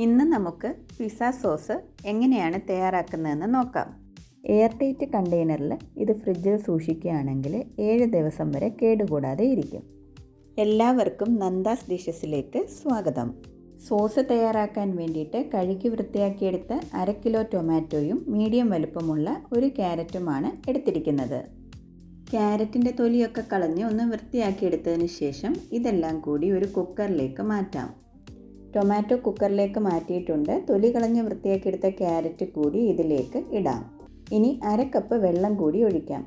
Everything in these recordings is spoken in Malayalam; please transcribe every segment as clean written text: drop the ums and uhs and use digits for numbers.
ഇന്ന് നമുക്ക് പിസ്സ സോസ് എങ്ങനെയാണ് തയ്യാറാക്കുന്നതെന്ന് നോക്കാം. എയർ ടൈറ്റ് കണ്ടെയ്നറിൽ ഇത് ഫ്രിഡ്ജിൽ സൂക്ഷിക്കുകയാണെങ്കിൽ 7 ദിവസം വരെ കേടുകൂടാതെ ഇരിക്കും. എല്ലാവർക്കും നന്ദാസ് ഡിഷസിലേക്ക് സ്വാഗതം. സോസ് തയ്യാറാക്കാൻ വേണ്ടിയിട്ട് കഴുകി വൃത്തിയാക്കിയെടുത്ത 1/2 കിലോ ടൊമാറ്റോയും മീഡിയം വലുപ്പമുള്ള 1 ക്യാരറ്റുമാണ് എടുത്തിരിക്കുന്നത്. ക്യാരറ്റിൻ്റെ തൊലിയൊക്കെ കളഞ്ഞ് ഒന്ന് വൃത്തിയാക്കിയെടുത്തതിന് ശേഷം ഇതെല്ലാം കൂടി ഒരു കുക്കറിലേക്ക് മാറ്റാം. ടൊമാറ്റോ കുക്കറിലേക്ക് മാറ്റിയിട്ടുണ്ട്. തൊലി കളഞ്ഞ് വൃത്തിയാക്കിയെടുത്ത ക്യാരറ്റ് കൂടി ഇതിലേക്ക് ഇടാം. ഇനി 1/2 കപ്പ് വെള്ളം കൂടി ഒഴിക്കാം.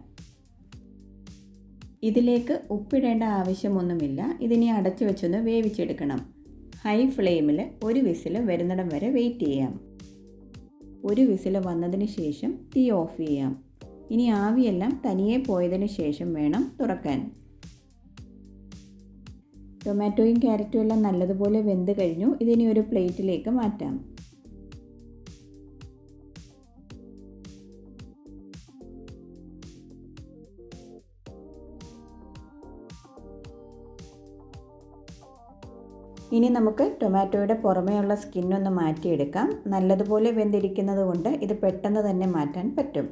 ഇതിലേക്ക് ഉപ്പിടേണ്ട ആവശ്യമൊന്നുമില്ല. ഇതിനെ അടച്ചു വെച്ചൊന്ന് വേവിച്ചെടുക്കണം. ഹൈ ഫ്ലെയിമിൽ 1 വിസിൽ വരുന്നിടം വരെ വെയിറ്റ് ചെയ്യാം. 1 വിസിൽ വന്നതിന് ശേഷം തീ ഓഫ് ചെയ്യാം. ഇനി ആവിയെല്ലാം തനിയെ പോയതിന് ശേഷം വേണം തുറക്കാൻ. ടൊമാറ്റോയും ക്യാരറ്റും എല്ലാം നല്ലതുപോലെ വെന്ത് കഴിഞ്ഞു. ഇതിനി ഒരു പ്ലേറ്റിലേക്ക് മാറ്റാം. ഇനി നമുക്ക് ടൊമാറ്റോയുടെ പുറമേയുള്ള സ്കിന്നൊന്ന് മാറ്റിയെടുക്കാം. നല്ലതുപോലെ വെന്തിരിക്കുന്നത് കൊണ്ട് ഇത് പെട്ടെന്ന് തന്നെ മാറ്റാൻ പറ്റും.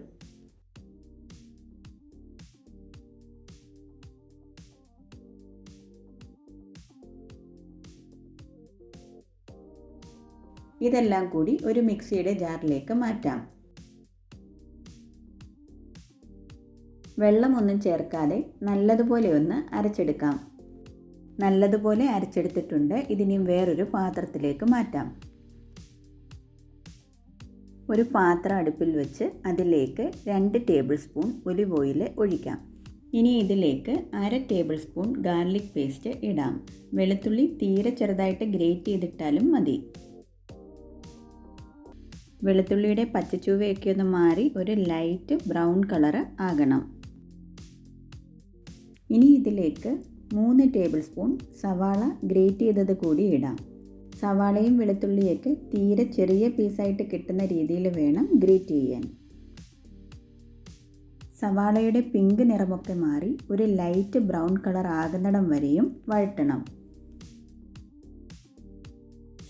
ഇതെല്ലാം കൂടി ഒരു മിക്സിയുടെ ജാറിലേക്ക് മാറ്റാം. വെള്ളമൊന്നും ചേർക്കാതെ നല്ലതുപോലെ ഒന്ന് അരച്ചെടുക്കാം. നല്ലതുപോലെ അരച്ചെടുത്തിട്ടുണ്ട്. ഇതിനി വേറൊരു പാത്രത്തിലേക്ക് മാറ്റാം. ഒരു പാത്രം അടുപ്പിൽ വെച്ച് അതിലേക്ക് 2 ടേബിൾ സ്പൂൺ ഒലിവ് ഓയിൽ ഒഴിക്കാം. ഇനി ഇതിലേക്ക് 1/2 ടേബിൾ സ്പൂൺ ഗാർലിക് പേസ്റ്റ് ഇടാം. വെളുത്തുള്ളി തീരെ ചെറുതായിട്ട് ഗ്രേറ്റ് ചെയ്തിട്ടാലും മതി. വെളുത്തുള്ളിയുടെ പച്ചച്ചുവയൊക്കെ ഒന്ന് മാറി ഒരു ലൈറ്റ് ബ്രൗൺ കളർ ആകണം. ഇനി ഇതിലേക്ക് 3 ടേബിൾ സ്പൂൺ സവാള ഗ്രേറ്റ് ചെയ്തത് കൂടി ഇടാം. സവാളയും വെളുത്തുള്ളിയൊക്കെ തീരെ ചെറിയ പീസായിട്ട് കിട്ടുന്ന രീതിയിൽ വേണം ഗ്രേറ്റ് ചെയ്യാൻ. സവാളയുടെ പിങ്ക് നിറമൊക്കെ മാറി ഒരു ലൈറ്റ് ബ്രൗൺ കളർ ആകുന്നിടം വരെയും വഴറ്റണം.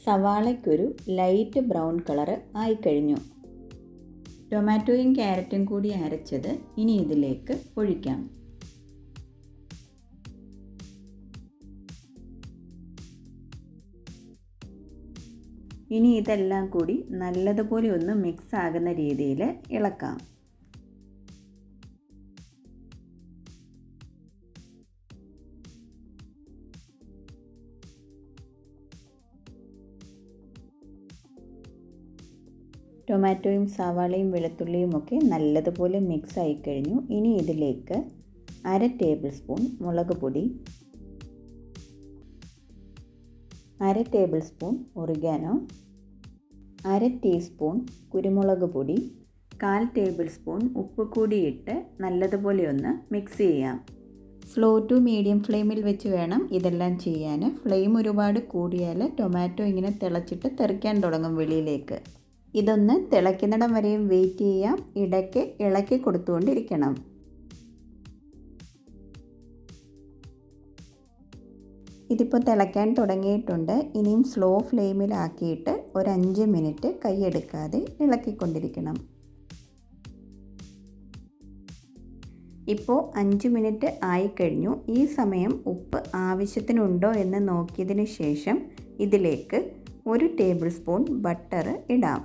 സവാളയ്ക്കൊരു ലൈറ്റ് ബ്രൗൺ കളർ ആയിക്കഴിഞ്ഞു. ടൊമാറ്റോയും ക്യാരറ്റും കൂടി അരച്ചത് ഇനി ഇതിലേക്ക് ഒഴിക്കാം. ഇനി ഇതെല്ലാം കൂടി നല്ലതുപോലെ ഒന്ന് മിക്സ് ആകുന്ന രീതിയിൽ ഇളക്കാം. ടൊമാറ്റോയും സവാളയും വെളുത്തുള്ളിയും ഒക്കെ നല്ലതുപോലെ മിക്സ് ആയി കഴിഞ്ഞു. ഇനി ഇതിലേക്ക് 1/2 ടേബിൾ സ്പൂൺ മുളക് പൊടി, 1/2 ടേബിൾ സ്പൂൺ ഒറിഗാനോ, 1/2 ടീസ്പൂൺ കുരുമുളക് പൊടി, 1/4 ടേബിൾ സ്പൂൺ ഉപ്പ് കൂടി ഇട്ട് നല്ലതുപോലെ ഒന്ന് മിക്സ് ചെയ്യാം. സ്ലോ ടു മീഡിയം ഫ്ലെയിമിൽ വെച്ച് വേണം ഇതെല്ലാം ചെയ്യാൻ. ഫ്ലെയിം ഒരുപാട് കൂടിയാൽ ടൊമാറ്റോ ഇങ്ങനെ തിളച്ചിട്ട് തെറിക്കാൻ തുടങ്ങും വെളിയിലേക്ക്. ഇതൊന്ന് തിളയ്ക്കുന്നിടം വരെയും വെയിറ്റ് ചെയ്യാം. ഇടയ്ക്ക് ഇളക്കി കൊടുത്തുകൊണ്ടിരിക്കണം. ഇതിപ്പോൾ തിളയ്ക്കാൻ തുടങ്ങിയിട്ടുണ്ട്. ഇനിയും സ്ലോ ഫ്ലെയിമിലാക്കിയിട്ട് ഒരു 5 മിനിറ്റ് കൈയെടുക്കാതെ ഇളക്കിക്കൊണ്ടിരിക്കണം. ഇപ്പോൾ 5 മിനിറ്റ് ആയിക്കഴിഞ്ഞു. ഈ സമയം ഉപ്പ് ആവശ്യത്തിനുണ്ടോ എന്ന് നോക്കിയതിന് ശേഷം ഇതിലേക്ക് 1 ടേബിൾ സ്പൂൺ ബട്ടർ ഇടാം.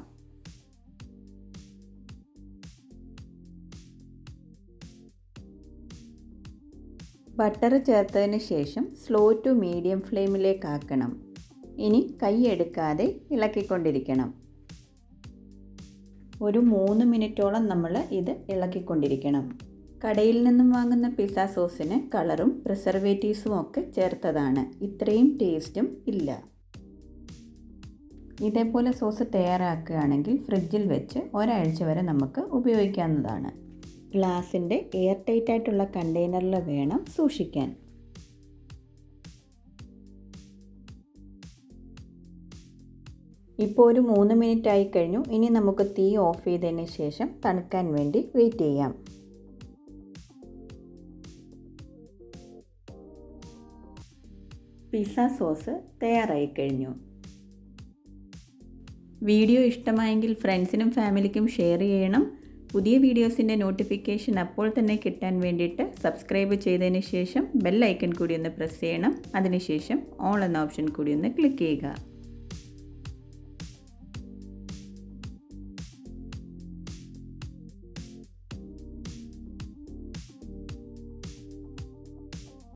ബട്ടർ ചേർത്തതിന് ശേഷം സ്ലോ ടു മീഡിയം ഫ്ലെയിമിലേക്ക് ആക്കണം. ഇനി കൈയെടുക്കാതെ ഇളക്കിക്കൊണ്ടിരിക്കണം. ഒരു 3 മിനിറ്റോളം നമ്മൾ ഇത് ഇളക്കിക്കൊണ്ടിരിക്കണം. കടയിൽ നിന്നും വാങ്ങുന്ന പിസ്സ സോസിന് കളറും പ്രിസർവേറ്റീവ്സും ഒക്കെ ചേർത്തതാണ്. ഇത്രയും ടേസ്റ്റും ഇല്ല. ഇതേപോലെ സോസ് തയ്യാറാക്കുകയാണെങ്കിൽ ഫ്രിഡ്ജിൽ വെച്ച് ഒരാഴ്ച വരെ നമുക്ക് ഉപയോഗിക്കാവുന്നതാണ്. ഗ്ലാസിൻ്റെ എയർ ടൈറ്റ് ആയിട്ടുള്ള കണ്ടെയ്നറിൽ വേണം സൂക്ഷിക്കാൻ. ഇപ്പോൾ ഒരു 3 മിനിറ്റ് ആയി കഴിഞ്ഞു. ഇനി നമുക്ക് തീ ഓഫ് ചെയ്തതിന് ശേഷം തണുക്കാൻ വേണ്ടി വെയിറ്റ് ചെയ്യാം. പിസ്സ സോസ് തയ്യാറായി കഴിഞ്ഞു. വീഡിയോ ഇഷ്ടമായെങ്കിൽ ഫ്രണ്ട്സിനും ഫാമിലിക്കും ഷെയർ ചെയ്യണം. പുതിയ വീഡിയോസിൻ്റെ നോട്ടിഫിക്കേഷൻ അപ്പോൾ തന്നെ കിട്ടാൻ വേണ്ടിയിട്ട് സബ്സ്ക്രൈബ് ചെയ്തതിന് ശേഷം ബെൽ ഐക്കൺ കൂടി ഒന്ന് പ്രസ് ചെയ്യണം. അതിനുശേഷം ഓൾ എന്ന ഓപ്ഷൻ കൂടി ഒന്ന് ക്ലിക്ക് ചെയ്യുക.